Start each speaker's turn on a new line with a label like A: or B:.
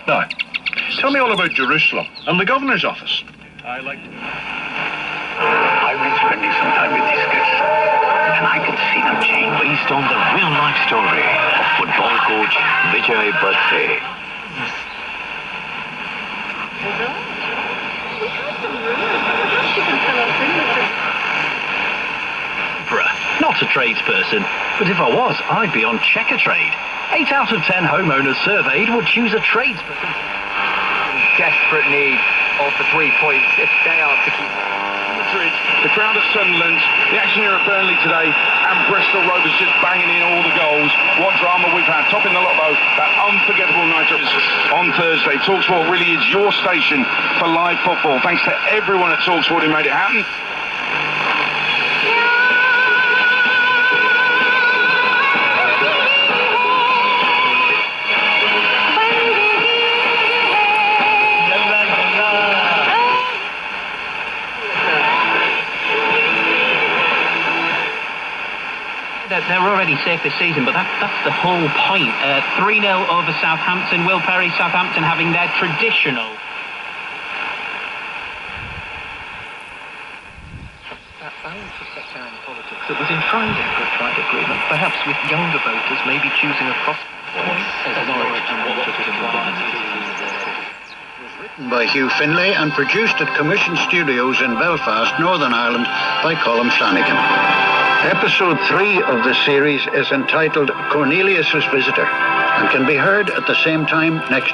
A: Now, tell me all about Jerusalem and the governor's office.
B: I went spending some time with these kids, and I could see them change.
C: Based on the real-life story of football coach Bijou birthday. Not a tradesperson, but if I was, I'd be on checker trade. 8 out of 10 homeowners surveyed would choose a tradesperson.
D: Desperate need of the 3 points if they are to keep.
E: The crowd at Sunderland, the action here at Burnley today, and Bristol Rovers just banging in all the goals. What drama we've had. Topping the lot though, that unforgettable night on Thursday. TalkSport really is your station for live football. Thanks to everyone at TalkSport who made it happen.
C: They're already safe this season, but that's the whole point. 3-0 over Southampton. Will Perry, Southampton having their traditional.
F: That balance of sectarian politics that was enshrined in Good Friday Agreement, perhaps with younger voters maybe choosing a cross.
G: Written by Hugh Finlay and produced at Commission Studios in Belfast, Northern Ireland by Colin Flanagan. Episode 3 of this series is entitled Cornelius's Visitor and can be heard at the same time next